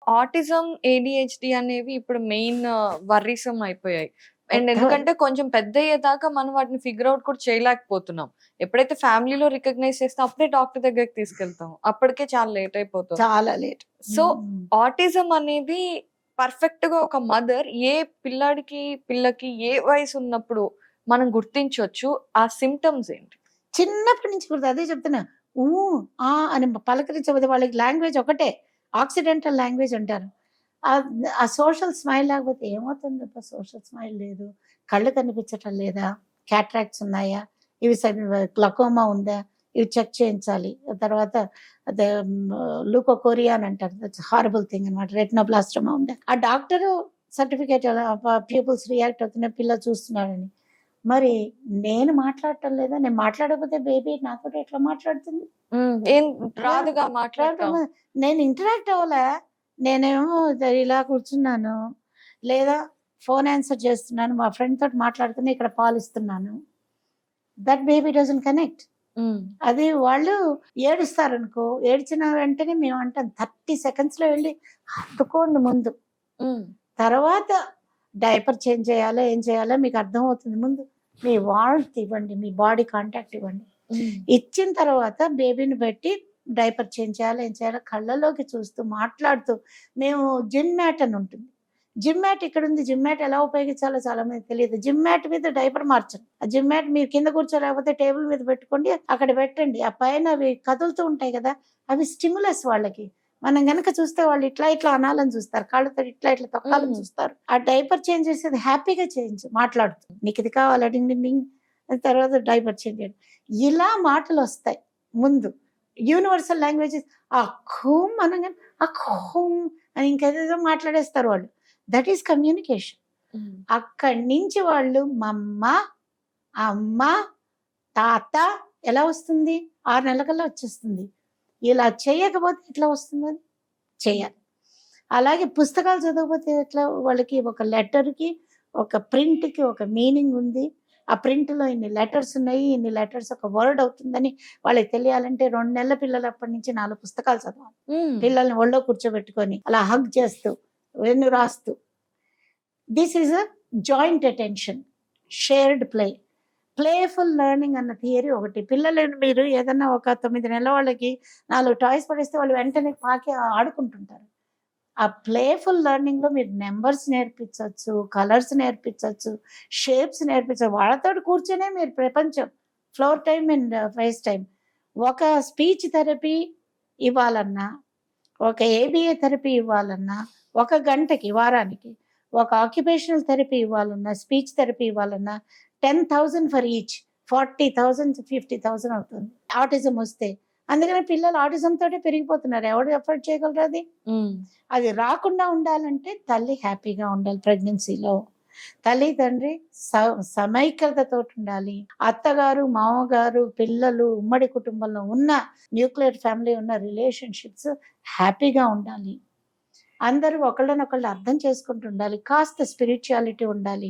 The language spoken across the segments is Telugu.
ఆటిజం, ఏడీహెచ్‌డీ అనేవి ఇప్పుడు మెయిన్ వర్రీసమ్ అయిపోయాయి. అండ్ పెద్ద ఎందుకంటే కొంచెం పెద్దయ్యేదాకా మనం వాటిని ఫిగర్ ఔట్ కూడా చేయలేకపోతున్నాం. ఎప్పుడైతే ఫ్యామిలీలో రికగ్నైజ్ చేస్తే అప్పుడే డాక్టర్ దగ్గరికి తీసుకెళ్తాం. అప్పటికే చాలా లేట్ అయిపోతుంది. చాలా లేట్. సో, ఆటిజం అనేది పర్ఫెక్ట్‌గా ఒక మదర్ ఏ పిల్లాడికి, పిల్లకి ఏ వయసున్నప్పుడు మనం గుర్తించొచ్చు? ఆ సింప్టమ్స్ ఏంటి? చిన్నప్పటి నుంచి కూడా అదే చెప్తున్నా. ఊ, ఆ అని పలకరించకపోతే వాళ్ళకి లాంగ్వేజ్ ఒకటే. ఆక్సిడెంటల్ లాంగ్వేజ్ అంటారు. ఆ సోషల్ స్మైల్ లేకపోతే ఏమవుతుందబ్బా సోషల్ స్మైల్ లేదు. కళ్ళు కనిపించటం లేదా? క్యాట్రాక్ట్స్ ఉన్నాయా? ఇవి గ్లకోమా ఉందా? ఇవి చెక్ చేయించాలి. తర్వాత అదే లూకోకోరియా అని అంటారు. దట్స్ హారబుల్ థింగ్ అనమాట. రెటినోబ్లాస్టోమా ఉందా? ఆ డాక్టరు సర్టిఫికేట్ ప్యూపిల్స్ రియాక్ట్ అవుతున్నాయి పిల్ల చూస్తున్నాడని. మరి నేను మాట్లాడటం లేదా? నేను మాట్లాడకపోతే బేబీ నాతోటి ఎట్లా మాట్లాడుతుంది? ఏం రాదుగా మాట్లాడటం. నేను ఇంటరాక్ట్ అవ్వలే. నేనేమో ఇలా కూర్చున్నాను. లేదా ఫోన్ ఆన్సర్ చేస్తున్నాను. మా ఫ్రెండ్ తోటి మాట్లాడుతున్నా. ఇక్కడ పాలిస్తున్నాను. That baby doesn't connect. Hmm. అది వాళ్ళు ఏడుస్తారనుకో, ఏడ్చిన వెంటనే మేము అంటాం 30 సెకండ్స్‌లో వెళ్లి హత్తుకోండి ముందు. హ్మ్. తర్వాత డైపర్ చేంజ్ చేయాలో, ఏం చేయాలో మీకు అర్థమవుతుంది. ముందు మీ వార్మ్త్ ఇవ్వండి. మీ బాడీ కాంటాక్ట్ ఇవ్వండి. ఇచ్చిన తర్వాత బేబీని పెట్టి డైపర్ చేంజ్ చేయాలో, ఏం చేయాలో కళ్ళలోకి చూస్తూ, మాట్లాడుతూ మేము జిమ్ మ్యాట్ అని ఉంటుంది. జిమ్ మ్యాట్ ఇక్కడుంది. జిమ్ మ్యాట్ ఎలా ఉపయోగించాలో చాలా మందికి తెలియదు. జిమ్ మ్యాట్ మీద డైపర్ మార్చండి. ఆ జిమ్ మ్యాట్ మీరు కింద కూర్చోలేకపోతే టేబుల్ మీద పెట్టుకోండి. అక్కడ పెట్టండి. ఆ పైన అవి కదులుతూ ఉంటాయి కదా! అవి స్టిమ్యులస్ వాళ్ళకి. మనం గనక చూస్తే వాళ్ళు ఇట్లా ఇట్లా అనాలని చూస్తారు. కాళ్ళతో ఇట్లా ఇట్లా తొక్కాలని చూస్తారు. ఆ డైపర్ చేంజ్ చేసేది హ్యాపీగా చేయించు మాట్లాడుతూ. నీకిది కావాలా? డింగ్ డింగ్ డింగ్. తర్వాత డైపర్ చేంజ్ చేయడం. ఇలా మాటలొస్తాయి ముందు. యూనివర్సల్ లాంగ్వేజెస్ ఆ ఖూమ్ అనంగానే ఆ ఖూమ్ అని ఇంకేదేదో మాట్లాడేస్తారు వాళ్ళు. That is communication. అక్కడి నుంచి వాళ్ళు మమ్మ, అమ్మ, తాత ఎలా వస్తుంది? 6 నెలలకల్లా వచ్చేస్తుంది. ఇలా చేయకపోతే ఎట్లా వస్తుందది? చేయాలి. అలాగే పుస్తకాలు చదవకపోతే ఎట్లా? వాళ్ళకి ఒక లెటర్‌కి, ఒక ప్రింట్‌కి ఒక మీనింగ్ ఉంది. ఆ ప్రింట్‌లో ఇన్ని లెటర్స్ ఉన్నాయి. ఇన్ని లెటర్స్ ఒక వర్డ్ అవుతుందని వాళ్ళకి తెలియాలంటే 2 నెలల పిల్లలప్పటి నుంచి 4 పుస్తకాలు చదవాలి. పిల్లల్ని ఒళ్ళో కూర్చోబెట్టుకొని అలా హగ్ చేస్తూ, వెన్ను రాస్తూ. This is a joint attention, shared play. Playful learning అన్న థియరీ ఒకటి. పిల్లలను మీరు ఏదన్నా ఒక 9 నెలల వాళ్ళకి 4 టాయ్స్ పడేస్తే వాళ్ళు వెంటనే పాకి ఆడుకుంటుంటారు. ఆ ప్లేఫుల్ లెర్నింగ్‌లో మీరు నంబర్స్ నేర్పించొచ్చు, కలర్స్ నేర్పించొచ్చు, షేప్స్ నేర్పించొచ్చు. వాళ్ళతోటి కూర్చొనే మీరు ప్రపంచం floor time and face time. ఒక స్పీచ్ థెరపీ ఇవ్వాలన్నా, ఒక ఏబీఏ థెరపీ ఇవ్వాలన్నా, ఒక గంటకి వారానికి, ఒక ఆక్యుపేషనల్ థెరపీ ఇవ్వాలన్నా, స్పీచ్ థెరపీ ఇవ్వాలన్నా 10,000 ఫర్ ఈచ్. 40,000 50,000 అవుతుంది. ఆటిజం వస్తే. అందుకని పిల్లలు ఆటిజం తోటే పెరిగిపోతున్నారు. ఎవడు ఎఫర్డ్ చేయగలరు అది? అది రాకుండా ఉండాలంటే తల్లి హ్యాపీగా ఉండాలి ప్రెగ్నెన్సీలో. తల్లి, తండ్రి సమైక్యతతోటి ఉండాలి. అత్తగారు, మామగారు, పిల్లలు ఉమ్మడి కుటుంబంలో ఉన్న న్యూక్లియర్ ఫ్యామిలీ ఉన్న రిలేషన్‌షిప్స్ హ్యాపీగా ఉండాలి. అందరూ ఒకళ్ళనొకళ్ళు అర్థం చేసుకుంటూ ఉండాలి. కాస్త స్పిరిచ్యుయాలిటీ ఉండాలి.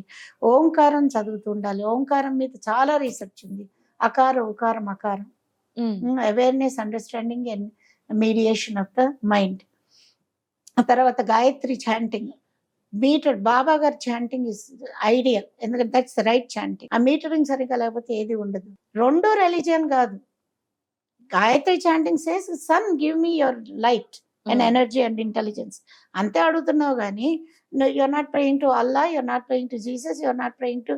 ఓంకారం చదువుతూ ఉండాలి. ఓంకారం మీద చాలా రీసెర్చ్ ఉంది. అకార, ఉకారం, అకారం. Awareness, understanding and mediation of the mind. ఆ తర్వాత గాయత్రి చాంటింగ్. మీటర్ బాబా గారి చాంటింగ్ ఇస్ ఐడియల్. ఎందుకంటే దట్స్ రైట్ చాంటింగ్. ఆ మీటరింగ్ సరిగ్గా లేకపోతే ఏది ఉండదు. రెండో రిలీజియన్ కాదు. Gayatri chanting says sun give me your light and energy and intelligence. అంతే అడుగుతున్నావు గానీ you're not praying to Allah, you're not praying to Jesus, you're not praying to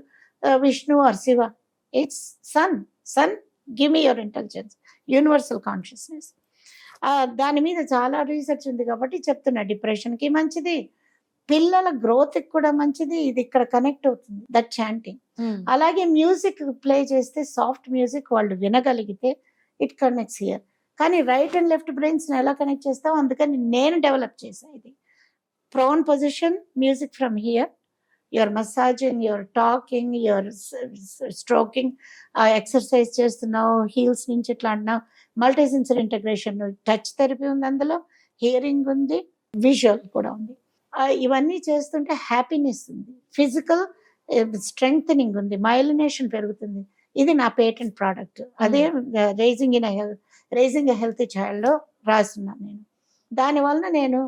Vishnu or Shiva. It's sun. Sun give me your intelligence, universal consciousness. దాని మీద చాలా రీసెర్చ్ ఉంది కాబట్టి చెప్తున్నా. డిప్రెషన్‌కి మంచిది, పిల్లల గ్రోత్‌కి కూడా మంచిది. ఇది ఇక్కడ కనెక్ట్ అవుతుంది దట్ చాంటింగ్. అలాగే మ్యూజిక్ ప్లే చేస్తే సాఫ్ట్ మ్యూజిక్ వాళ్ళు వినగలిగితే ఇట్ కనెక్ట్స్ హియర్. కానీ రైట్ అండ్ లెఫ్ట్ బ్రెయిన్స్‌ని ఎలా కనెక్ట్ చేస్తాం? అందుకని నేను డెవలప్ చేశా ఇది. Prone position, music from here. You're massaging, you're talking, you're stroking, exercise చేస్తున్నావు, హీల్స్ నుంచి ఇట్లా అంటున్నావు. Multi sensory integration, touch therapy ఉంది అందులో, హియరింగ్ ఉంది, విజువల్ కూడా ఉంది. ఇవన్నీ చేస్తుంటే హ్యాపీనెస్ ఉంది. ఫిజికల్ స్ట్రెంగ్థనింగ్ ఉంది, మైలినేషన్ పెరుగుతుంది. ఇది నా పేటెంట్ ప్రోడక్ట్. అదే రైజింగ్ ఎ హెల్తీ చైల్డ్‌లో రాస్తున్నాను నేను. దానివలన నేను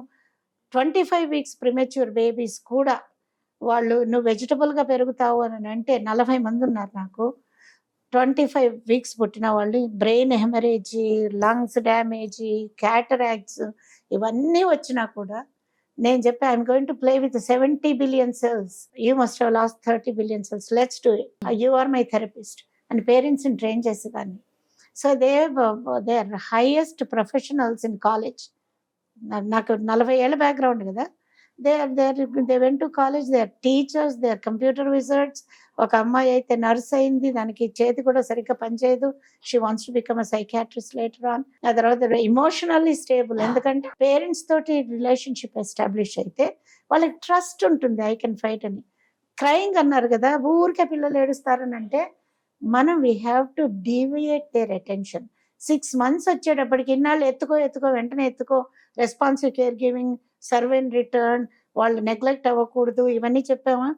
25 వీక్స్ ప్రిమెచ్యూర్ బేబీస్ కూడా వాళ్ళు నువ్వు వెజిటబుల్గా పెరుగుతావు అని అంటే 40 మంది ఉన్నారు నాకు. 25 వీక్స్ పుట్టిన వాళ్ళు brain haemorrhage, lungs damage, cataracts ఇవన్నీ వచ్చినా కూడా నేను చెప్పి I'm going to play with 70 billion cells. You must have lost 30 billion cells. Let's do it. You are my therapist అని పేరెంట్స్ని ట్రైన్ చేసేదాన్ని. So they are highest professionals in college. నాకు 40 ఏళ్ళ బ్యాక్గ్రౌండ్ కదా. They went to college, they are teachers, they are computer wizards. ఒక అమ్మాయి అయితే నర్స్ అయింది, దానికి చేతి కూడా సరిగ్గా పనిచేయదు. She wants to become a psychiatrist later on. ఆ తర్వాత ఇమోషనల్లీ స్టేబుల్, ఎందుకంటే పేరెంట్స్ తోటి రిలేషన్షిప్ ఎస్టాబ్లిష్ అయితే వాళ్ళకి ట్రస్ట్ ఉంటుంది. ఐ కెన్ ఫైట్ అని. క్రైయింగ్ అన్నారు కదా, ఊరికే పిల్లలు ఏడుస్తారని అంటే మనం we have to deviate their attention. 6 months వచ్చేటప్పటికి ఇన్నాళ్ళు ఎత్తుకో వెంటనే ఎత్తుకో, responsive care giving, serve and return, వాళ్ళు నెగ్లెక్ట్ అవ్వకూడదు, ఇవన్నీ చెప్పామా.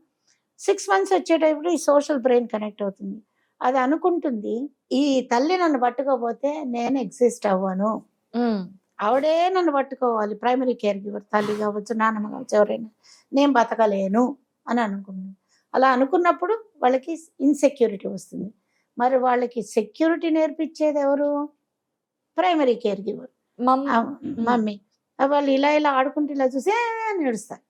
6 months వచ్చేటప్పుడు ఈ సోషల్ బ్రెయిన్ కనెక్ట్ అవుతుంది. అది అనుకుంటుంది, ఈ తల్లి నన్ను పట్టుకోపోతే నేను ఎగ్జిస్ట్ అవ్వను, ఆవిడే నన్ను పట్టుకోవాలి, ప్రైమరీ కేర్ గివర్ తల్లి కావచ్చు, నాన్నమ్మ కావచ్చు, ఎవరైనా, నేను బతకలేను అని అనుకుంటుంది. అలా అనుకున్నప్పుడు వాళ్ళకి ఇన్సెక్యూరిటీ వస్తుంది. మరి వాళ్ళకి సెక్యూరిటీ నేర్పించేది ఎవరు? Primary care giver, mummy. వాళ్ళు ఇలా ఆడుకుంటూ ఇలా చూసి అని ఏడుస్తారు.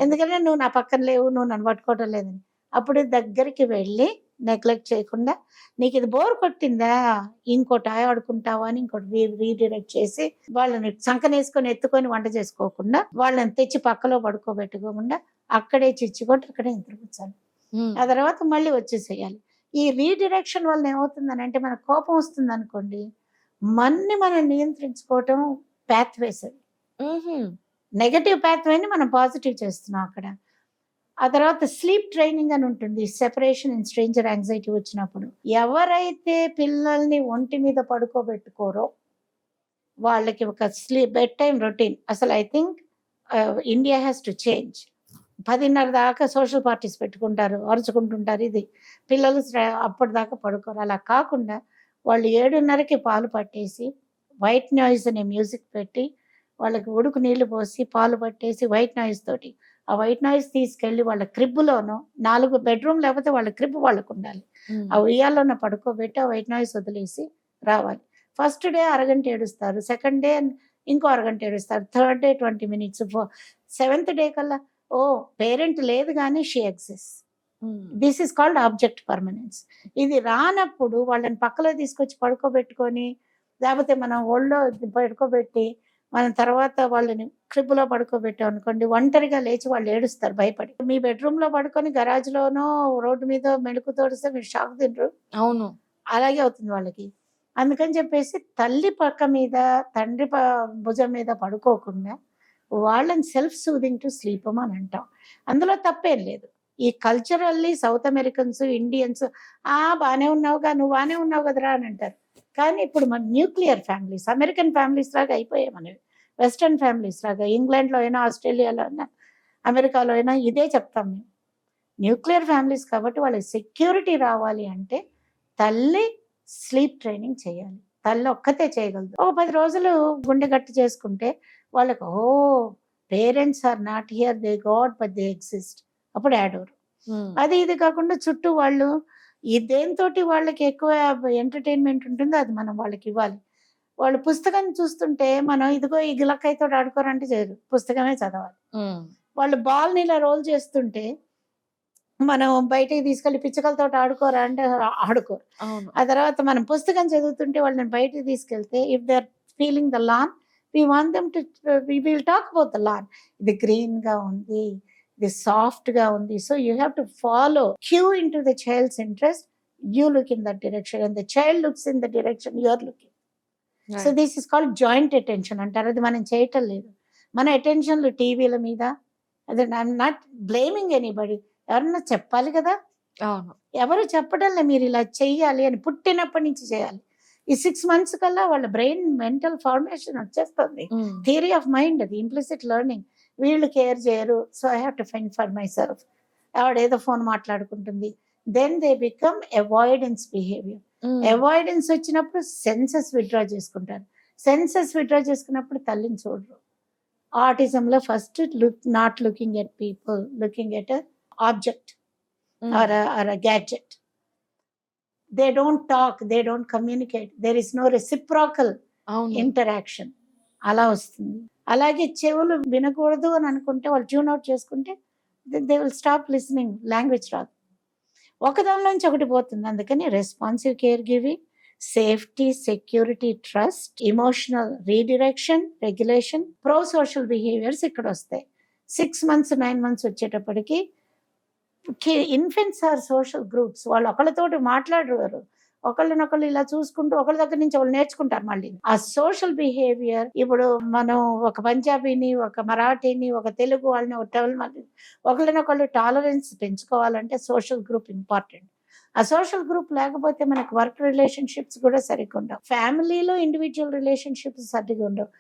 ఎందుకంటే నువ్వు నా పక్కన లేవు, నువ్వు నన్ను పట్టుకోవటం లేదని. అప్పుడు దగ్గరికి వెళ్ళి నెగ్లెక్ట్ చేయకుండా, నీకు ఇది బోర్ కొట్టిందా, ఇంకోటి ఆడుకుంటావా అని ఇంకోటి రీడైరెక్ట్ చేసి వాళ్ళని సంకనేసుకొని ఎత్తుకొని వంట చేసుకోకుండా, వాళ్ళని తెచ్చి పక్కలో పడుకోబెట్టుకోకుండా అక్కడే చిచ్చుకొట్టి అక్కడే నిద్రపుచ్చాలి. ఆ తర్వాత మళ్ళీ వచ్చేసేయాలి. ఈ రీడిరెక్షన్ వల్ల ఏమవుతుందని అంటే, మనకు కోపం వస్తుంది అనుకోండి, మనం నియంత్రించుకోవటం పాత్వేస్ అవి. నెగటివ్ పాత్వేని మనం పాజిటివ్ చేస్తున్నాం అక్కడ. ఆ తర్వాత స్లీప్ ట్రైనింగ్ అని ఉంటుంది. సెపరేషన్ అండ్ స్ట్రేంజర్ యాంగ్జైటీ వచ్చినప్పుడు ఎవరైతే పిల్లల్ని ఒంటి మీద పడుకోబెట్టుకోరో వాళ్ళకి ఒక బెడ్ టైం రొటీన్. అసలు I think India has to change. 10:30 దాకా సోషల్ పార్టీస్ పెట్టుకుంటారు, అరుచుకుంటుంటారు. ఇది పిల్లలు అప్పటిదాకా పడుకోరు. అలా కాకుండా వాళ్ళు 7:30కి పాలు పట్టేసి, వైట్ నాయిస్ అనే మ్యూజిక్ పెట్టి, వాళ్ళకి ఉడుకు నీళ్లు పోసి పాలు పట్టేసి వైట్ నాయిస్ తోటి, ఆ వైట్ నాయిస్ తీసుకెళ్ళి వాళ్ళ క్రిబ్బులోనో, 4 బెడ్రూమ్ లేకపోతే వాళ్ళ క్రిబ్ వాళ్ళకు ఉండాలి, ఆ ఉయ్యాల్లోనో పడుకోబెట్టి ఆ వైట్ నాయిస్ వదిలేసి రావాలి. ఫస్ట్ డే అరగంట ఏడుస్తారు, సెకండ్ డే ఇంకో అరగంట ఏడుస్తారు, third day 20 minutes, 7th day కల్లా ఓ పేరెంట్ లేదు కానీ she exist. This is called object permanence. ఇది రానప్పుడు వాళ్ళని పక్కలో తీసుకొచ్చి పడుకోబెట్టుకొని, లేకపోతే మనం ఒళ్ళో పడుకోబెట్టి మనం తర్వాత వాళ్ళని క్రిబ్లో పడుకోబెట్టాం అనుకోండి, ఒంటరిగా లేచి వాళ్ళు ఏడుస్తారు భయపడి. మీ బెడ్రూమ్లో పడుకొని గరాజ్లోనో రోడ్డు మీద మెడుకు తోడిస్తే మీరు షాక్ తింటారు. అవును, అలాగే అవుతుంది వాళ్ళకి. అందుకని చెప్పేసి తల్లి పక్క మీద, తండ్రి భుజం మీద పడుకోకుండా వాళ్ళని సెల్ఫ్ సూదింగ్ టు స్లీప్ అని అంటాం. అందులో తప్పేం లేదు. ఈ కల్చరల్లీ సౌత్ అమెరికన్స్, ఇండియన్స్ బాగానే ఉన్నావుగా, నువ్వు బాగానే ఉన్నావు కదరా అని అంటారు. కానీ ఇప్పుడు మన న్యూక్లియర్ ఫ్యామిలీస్, అమెరికన్ ఫ్యామిలీస్ లాగా అయిపోయాయి మనవి, వెస్టర్న్ ఫ్యామిలీస్ లాగా. ఇంగ్లాండ్లో అయినా, ఆస్ట్రేలియాలో అయినా, అమెరికాలో అయినా ఇదే చెప్తాం మేము. న్యూక్లియర్ ఫ్యామిలీస్ కాబట్టి వాళ్ళకి సెక్యూరిటీ రావాలి అంటే తల్లి స్లీప్ ట్రైనింగ్ చేయాలి. తల్లి ఒక్కతే చేయగలదు. ఒక 10 రోజులు గుండె గట్టి చేసుకుంటే వాళ్ళకు parents are not here, they got but they exist, అప్పుడు యాడ్ అవరు. అది ఇది కాకుండా చుట్టూ వాళ్ళు దేనితోటి వాళ్ళకి ఎక్కువ ఎంటర్టైన్మెంట్ ఉంటుందో అది మనం వాళ్ళకి ఇవ్వాలి. వాళ్ళు పుస్తకం చూస్తుంటే మనం ఇదిగో ఈ గిలక్కాయతో ఆడుకోరంటే చేయరు, పుస్తకమే చదవాలి. వాళ్ళు బాల్ని ఇలా రోల్ చేస్తుంటే మనం బయటికి తీసుకెళ్ళి పిచ్చకలతో ఆడుకోరా అంటే ఆడుకోరు. ఆ తర్వాత మనం పుస్తకం చదువుతుంటే వాళ్ళని బయటికి తీసుకెళ్తే, if they are feeling the lawn, we want them to, we will talk about the lawn. ఇది గ్రీన్గా ఉంది, ఇది సాఫ్ట్గా ఉంది. So you have to follow, cue into the child's interest, you look in that direction and the child looks in the direction you are looking. Right. So this is called joint attention అంటారు. అది మనం చేయటం లేదు. మన అటెన్షన్లు టీవీల మీద. అదే ఐఎమ్ నాట్ బ్లేమింగ్ ఎనీబడి, ఎవరన్నా చెప్పాలి కదా. ఎవరు చెప్పడం లే, మీరు ఇలా చెయ్యాలి అని పుట్టినప్పటి నుంచి చేయాలి. ఈ 6 months కల్లా వాళ్ళ బ్రెయిన్ మెంటల్ ఫార్మేషన్ వచ్చేస్తుంది. థియరీ ఆఫ్ మైండ్, అది ఇంప్లిసిట్ లెర్నింగ్. వీళ్ళు కేర్ చేయరు, so I have to find for myself. ఆవిడేదో ఫోన్ మాట్లాడుకుంటుంది, then they become avoidance behaviour. Avoidance వచ్చినప్పుడు సెన్సెస్ విత్డ్రా చేసుకుంటారు. సెన్సెస్ విత్డ్రా చేసుకున్నప్పుడు తల్లిని చూడరు. ఆటిజంలో first not looking at people, looking at object or a gadget. They don't talk, they don't communicate, there is no reciprocal అవును. ఇంటరాక్షన్. అలా వస్తుంది. అలాగే చెవులు వినకూడదు అని అనుకుంటే వాళ్ళు ట్యూన్ అవుట్ చేసుకుంటే they will stop listening, language రాదు. ఒకదానిలోంచి ఒకటి పోతుంది. అందుకని responsive care giving, safety, security, trust, emotional redirection, regulation, prosocial behaviours ఇక్కడ వస్తాయి. 6 months 9 months వచ్చేటప్పటికి ఇన్ఫెంట్స్ ఆర్ సోషల్ గ్రూప్స్. వాళ్ళు ఒకళ్ళతోటి మాట్లాడరు, ఒకళ్ళనొకళ్ళు ఇలా చూసుకుంటూ ఒకళ్ళ దగ్గర నుంచి వాళ్ళు నేర్చుకుంటారు. మళ్ళీ ఆ సోషల్ బిహేవియర్, ఇప్పుడు మనం ఒక పంజాబీని, ఒక మరాఠీని, ఒక తెలుగు వాళ్ళని, ఒక తమిళ ఒకళ్ళనొకళ్ళు టాలరెన్స్ పెంచుకోవాలంటే సోషల్ గ్రూప్ ఇంపార్టెంట్. ఆ సోషల్ గ్రూప్ లేకపోతే మనకు వర్క్ రిలేషన్షిప్స్ కూడా సరిగ్గా ఉండవు. ఫ్యామిలీలో ఇండివిజువల్ రిలేషన్షిప్స్ సరిగ్గా ఉండవు.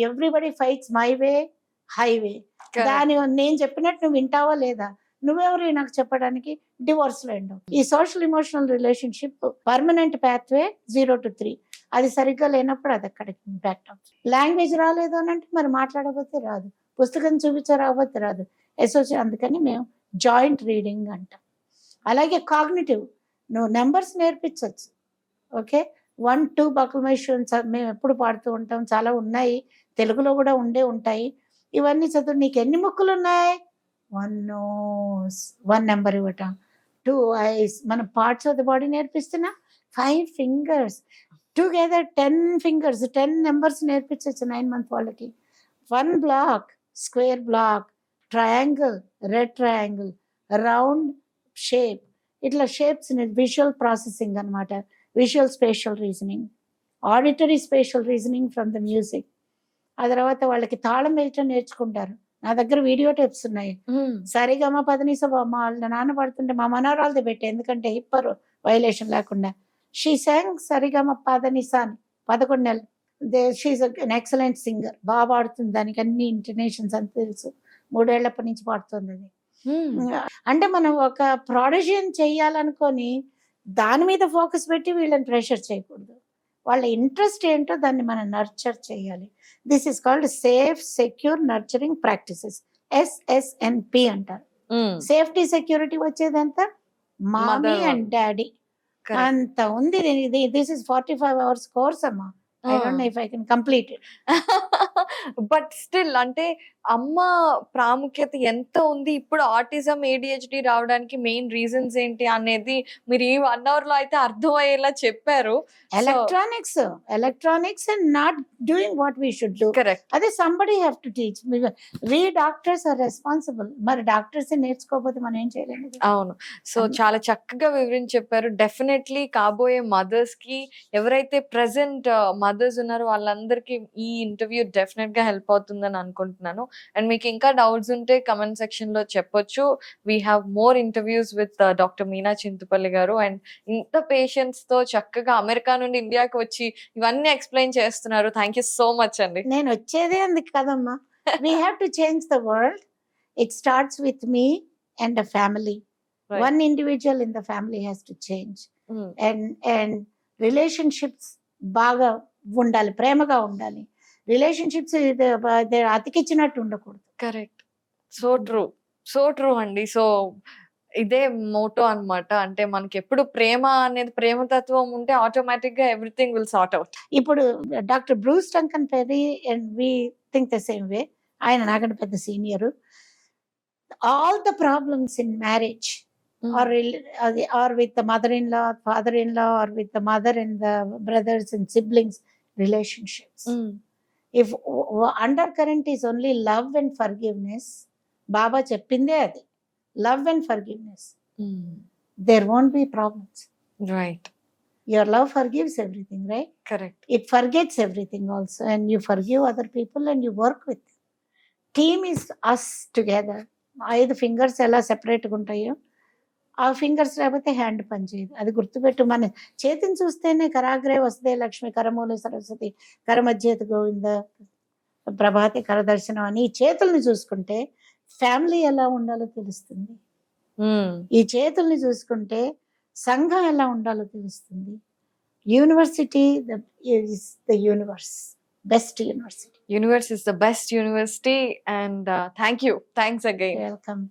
Everybody fights my way highway. దాని నేను చెప్పినట్టు నువ్వు వింటావా లేదా, నువ్వెవరు నాకు చెప్పడానికి, డివోర్స్లో ఉండవు. ఈ social emotional relationship permanent pathway 0 to 3. అది సరిగ్గా లేనప్పుడు అది అక్కడికి ఇంపాక్ట్ అవుతుంది. లాంగ్వేజ్ రాలేదు అని అంటే మరి మాట్లాడకపోతే రాదు, పుస్తకం చూపించరాకపోతే రాదు, అసోసియేట్. అందుకని మేము జాయింట్ రీడింగ్ అంటాం. అలాగే కాగ్నిటివ్, నువ్వు నెంబర్స్ నేర్పించవచ్చు. ఓకే, 1 2 బకుల్మేషన్స్ మేము ఎప్పుడు పాడుతూ ఉంటాం, చాలా ఉన్నాయి, తెలుగులో కూడా ఉంటాయి. ఇవన్నీ చదువు. నీకు ఎన్ని ముక్కులు ఉన్నాయి, 1 nose, 1 నెంబర్ ఇవ్వటం, 2 eyes, మన పార్ట్స్ ఆఫ్ ద బాడీ నేర్పిస్తున్నా, 5 fingers టుగెదర్, 10 fingers, 10 నెంబర్స్ నేర్పించవచ్చు 9 month వాళ్ళకి. 1 block, square block, triangle, red triangle, round shape, ఇట్లా షేప్స్ విజువల్ ప్రాసెసింగ్ అనమాట. Visual spatial reasoning, auditory spatial reasoning from the music. ఆ తర్వాత వాళ్ళకి తాళం వేయటం నేర్చుకుంటారు. నా దగ్గర వీడియో టేప్స్ ఉన్నాయి. సరిగమ పదనీస మా నాన్న పడుతుంటే మా మనవరాలది పెట్టే, ఎందుకంటే హిప్పర్ వైలేషన్ లేకుండా. షీ సాంగ్ సరిగమ పదనిసా అని 11 నెలలు. షీఈ్ అన్ ఎక్సలెంట్ సింగర్, బాగా పాడుతుంది, దానికి అన్ని ఇంటర్నేషన్స్ అని తెలుసు. 3 ఏళ్లప్పటి నుంచి పాడుతుంది అది. అంటే మనం ఒక ప్రాడక్షన్ చెయ్యాలనుకొని దాని మీద ఫోకస్ పెట్టి వీళ్ళని ప్రెషర్ చేయకూడదు. వాళ్ళ ఇంట్రెస్ట్ ఏంటో దాన్ని మనం నర్చర్ చేయాలి. This is called safe, secure, nurturing practices, SSNP అంటారు. సేఫ్టీ, సెక్యూరిటీ వచ్చేదంతా మామీ అండ్ డాడీ అంత ఉంది. దిస్ ఇస్ 45 hours కోర్స్ అమ్మా. I don't know if I can complete it. But still అంటే అమ్మ ప్రాముఖ్యత ఎంత ఉంది ఇప్పుడు ఆటిజం, ADHD రావడానికి మెయిన్ రీజన్స్ ఏంటి అనేది మీరు ఈ 1 hour లో అయితే అర్థమయ్యేలా చెప్పారు. Electronics and not doing what we should do. Correct. అదే somebody have to teach. We doctors are responsible. మరి డాక్టర్స్ నేర్చుకోకపోతే మనం ఏం చేయలేము. అవును. సో చాలా చక్కగా వివరించి చెప్పారు. డెఫినెట్లీ కాబోయే మదర్స్ కి, ఎవరైతే ప్రెసెంట్ మదర్స్ ఉన్నారో వాళ్ళందరికీ ఈ ఇంటర్వ్యూ డెఫినెట్ గా హెల్ప్ అవుతుందని అనుకుంటున్నాను. అండ్ మీకు ఇంకా డౌట్స్ ఉంటే కమెంట్ సెక్షన్ లో చెప్పొచ్చు. We have more interviews with doctor Meena Chintapalli గారు. అండ్ ఇంత పేషెన్స్ తో చక్కగా అమెరికా నుండి ఇండియాకి వచ్చి ఇవన్నీ ఎక్స్ప్లెయిన్ చేస్తున్నారు. థ్యాంక్ యూ సో మచ్ అండి. నేను వచ్చేదే అందుకు కదమ్మా. We have to change the world. It starts with me and a family. One individual in the family has to change. And relationships బాగా ఉండాలి, ప్రేమగా ఉండాలి. రిలేషన్షిప్స్ అతికిచ్చినట్టు ఉండకూడదు. Correct. So true, so true అండి. సో ఇదే మోటో అన్నమాట. అంటే మనకి ఎప్పుడు ప్రేమ అనేది, ప్రేమతత్వం ఉంటే ఆటోమేటిక్ గా ఎవ్రీథింగ్ విల్ సార్ట్ అవుట్. ఇప్పుడు doctor Bruce Duncan Perry and we think the same way. ఆయన నాకంటే పెద్ద senior. All the problems in marriage or with the mother-in-law, father-in-law, or with the mother and the brothers and siblings relationships. If undercurrent is only love and forgiveness, Baba చెప్పిందే అది, love and forgiveness, there won't be problems. Right. Your love forgives everything, right? Correct. It forgets everything also, and you forgive other people and you work with them. Team is us together. 5 fingers ఎలా సెపరేట్గా ఉంటాయో, ఆ ఫింగర్స్ లేకపోతే హ్యాండ్ పనిచేయదు. అది గుర్తుపెట్టు. మన చేతిని చూస్తేనే కరాగ్రే వస్తే లక్ష్మి, కరమూల సరస్వతి, కరమధ్యేత గోవింద, ప్రభాతి కరదర్శనం అని ఈ చేతుల్ని చూసుకుంటే ఫ్యామిలీ ఎలా ఉండాలో తెలుస్తుంది. ఈ చేతుల్ని చూసుకుంటే సంఘం ఎలా ఉండాలో తెలుస్తుంది. University the universe. Best university. Universe is the best university and thank you. Thanks again. Welcome.